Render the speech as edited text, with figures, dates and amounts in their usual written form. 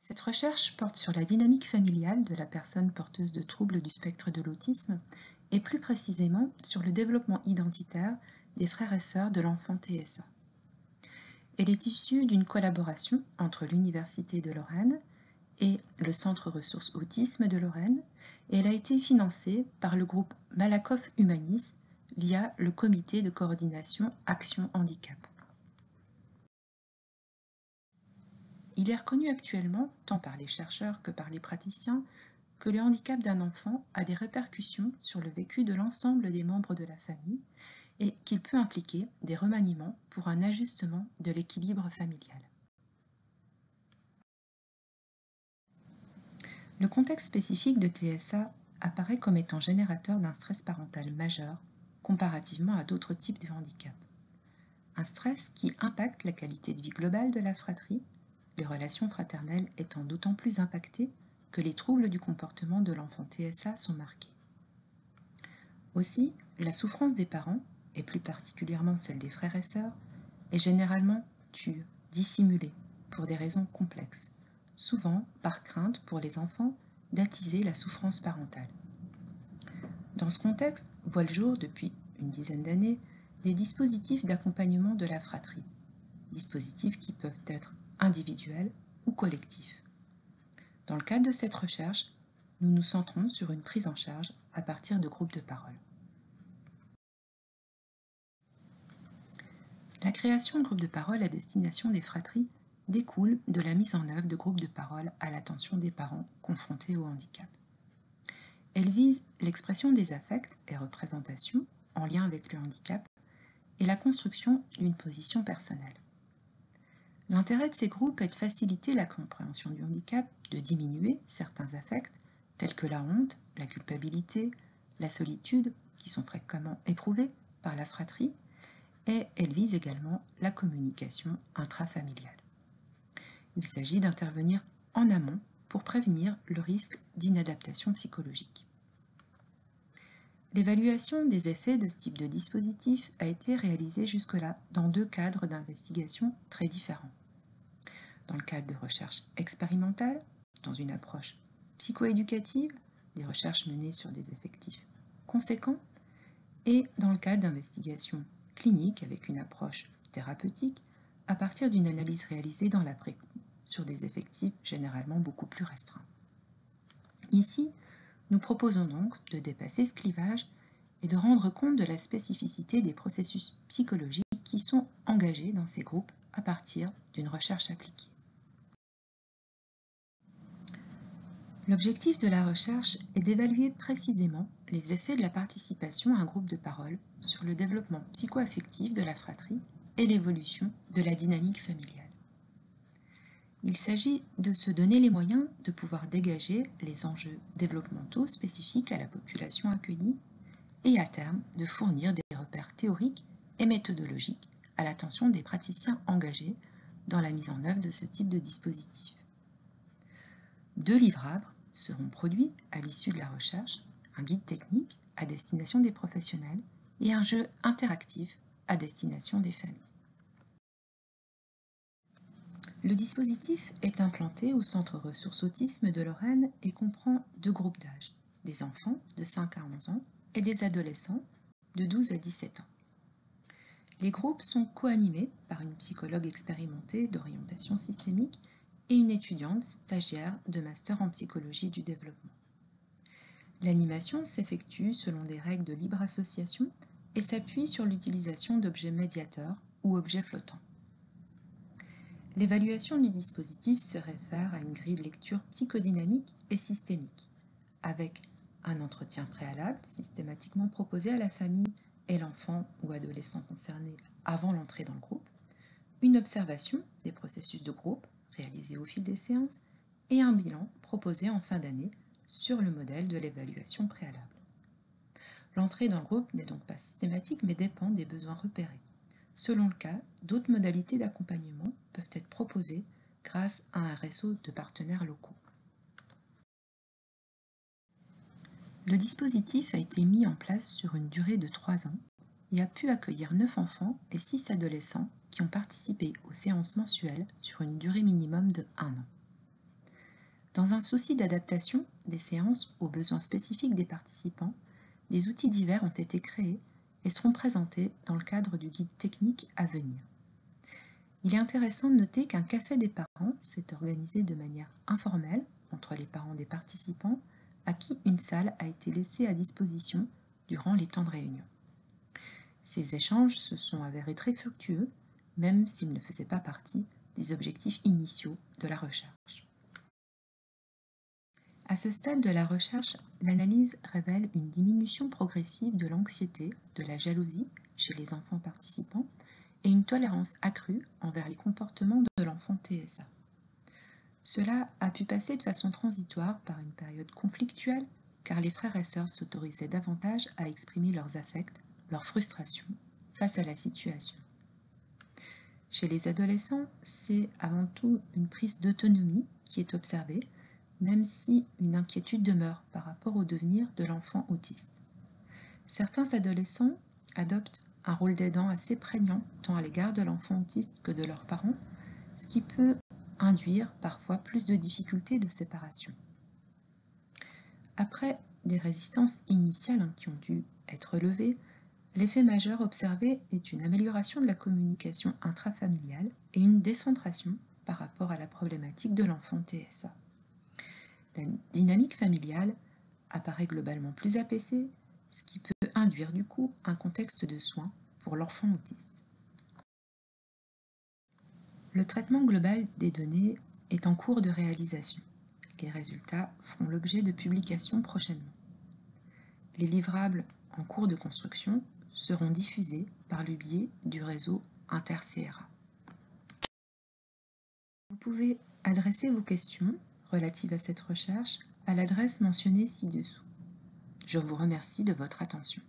Cette recherche porte sur la dynamique familiale de la personne porteuse de troubles du spectre de l'autisme et plus précisément sur le développement identitaire des frères et sœurs de l'enfant TSA. Elle est issue d'une collaboration entre l'Université de Lorraine et le Centre Ressources Autisme de Lorraine et elle a été financée par le groupe Malakoff Humanis via le comité de coordination Action Handicap. Il est reconnu actuellement, tant par les chercheurs que par les praticiens, que le handicap d'un enfant a des répercussions sur le vécu de l'ensemble des membres de la famille et qu'il peut impliquer des remaniements pour un ajustement de l'équilibre familial. Le contexte spécifique de TSA apparaît comme étant générateur d'un stress parental majeur comparativement à d'autres types de handicap. Un stress qui impacte la qualité de vie globale de la fratrie, les relations fraternelles étant d'autant plus impactées que les troubles du comportement de l'enfant TSA sont marqués. Aussi, la souffrance des parents, et plus particulièrement celle des frères et sœurs, est généralement tue, dissimulée, pour des raisons complexes, souvent par crainte pour les enfants d'attiser la souffrance parentale. Dans ce contexte, voit le jour depuis une dizaine d'années des dispositifs d'accompagnement de la fratrie, dispositifs qui peuvent être individuels ou collectifs. Dans le cadre de cette recherche, nous nous centrons sur une prise en charge à partir de groupes de parole. La création de groupes de parole à destination des fratries découle de la mise en œuvre de groupes de parole à l'attention des parents confrontés au handicap. Elle vise l'expression des affects et représentations en lien avec le handicap et la construction d'une position personnelle. L'intérêt de ces groupes est de faciliter la compréhension du handicap, de diminuer certains affects tels que la honte, la culpabilité, la solitude, qui sont fréquemment éprouvés par la fratrie, et elle vise également la communication intrafamiliale. Il s'agit d'intervenir en amont pour prévenir le risque d'inadaptation psychologique. L'évaluation des effets de ce type de dispositif a été réalisée jusque-là dans deux cadres d'investigation très différents. Dans le cadre de recherches expérimentales, dans une approche psychoéducative, des recherches menées sur des effectifs conséquents, et dans le cadre d'investigations cliniques avec une approche thérapeutique à partir d'une analyse réalisée dans l'après-coup sur des effectifs généralement beaucoup plus restreints. Ici, nous proposons donc de dépasser ce clivage et de rendre compte de la spécificité des processus psychologiques qui sont engagés dans ces groupes à partir d'une recherche appliquée. L'objectif de la recherche est d'évaluer précisément les effets de la participation à un groupe de parole sur le développement psycho-affectif de la fratrie et l'évolution de la dynamique familiale. Il s'agit de se donner les moyens de pouvoir dégager les enjeux développementaux spécifiques à la population accueillie et à terme de fournir des repères théoriques et méthodologiques à l'attention des praticiens engagés dans la mise en œuvre de ce type de dispositif. Deux livrables seront produits à l'issue de la recherche, un guide technique à destination des professionnels et un jeu interactif à destination des familles. Le dispositif est implanté au Centre Ressources Autisme de Lorraine et comprend deux groupes d'âge, des enfants de 5 à 11 ans et des adolescents de 12 à 17 ans. Les groupes sont co-animés par une psychologue expérimentée d'orientation systémique et une étudiante stagiaire de master en psychologie du développement. L'animation s'effectue selon des règles de libre association et s'appuie sur l'utilisation d'objets médiateurs ou objets flottants. L'évaluation du dispositif se réfère à une grille de lecture psychodynamique et systémique, avec un entretien préalable systématiquement proposé à la famille et l'enfant ou adolescent concerné avant l'entrée dans le groupe, une observation des processus de groupe réalisé au fil des séances et un bilan proposé en fin d'année sur le modèle de l'évaluation préalable. L'entrée dans le groupe n'est donc pas systématique mais dépend des besoins repérés. Selon le cas, d'autres modalités d'accompagnement peuvent être proposées grâce à un réseau de partenaires locaux. Le dispositif a été mis en place sur une durée de 3 ans et a pu accueillir 9 enfants et 6 adolescents qui ont participé aux séances mensuelles sur une durée minimum de 1 an. Dans un souci d'adaptation des séances aux besoins spécifiques des participants, des outils divers ont été créés et seront présentés dans le cadre du guide technique à venir. Il est intéressant de noter qu'un café des parents s'est organisé de manière informelle entre les parents des participants à qui une salle a été laissée à disposition durant les temps de réunion. Ces échanges se sont avérés très fructueux, même s'ils ne faisaient pas partie des objectifs initiaux de la recherche. À ce stade de la recherche, l'analyse révèle une diminution progressive de l'anxiété, de la jalousie chez les enfants participants et une tolérance accrue envers les comportements de l'enfant TSA. Cela a pu passer de façon transitoire par une période conflictuelle, car les frères et sœurs s'autorisaient davantage à exprimer leurs affects, leurs frustrations face à la situation. Chez les adolescents, c'est avant tout une prise d'autonomie qui est observée, même si une inquiétude demeure par rapport au devenir de l'enfant autiste. Certains adolescents adoptent un rôle d'aidant assez prégnant tant à l'égard de l'enfant autiste que de leurs parents, ce qui peut induire parfois plus de difficultés de séparation. Après des résistances initiales qui ont dû être levées, l'effet majeur observé est une amélioration de la communication intrafamiliale et une décentration par rapport à la problématique de l'enfant TSA. La dynamique familiale apparaît globalement plus apaisée, ce qui peut induire du coup un contexte de soins pour l'enfant autiste. Le traitement global des données est en cours de réalisation. Les résultats feront l'objet de publications prochainement. Les livrables en cours de construction seront diffusés par le biais du réseau InterCRA. Vous pouvez adresser vos questions relatives à cette recherche à l'adresse mentionnée ci-dessous. Je vous remercie de votre attention.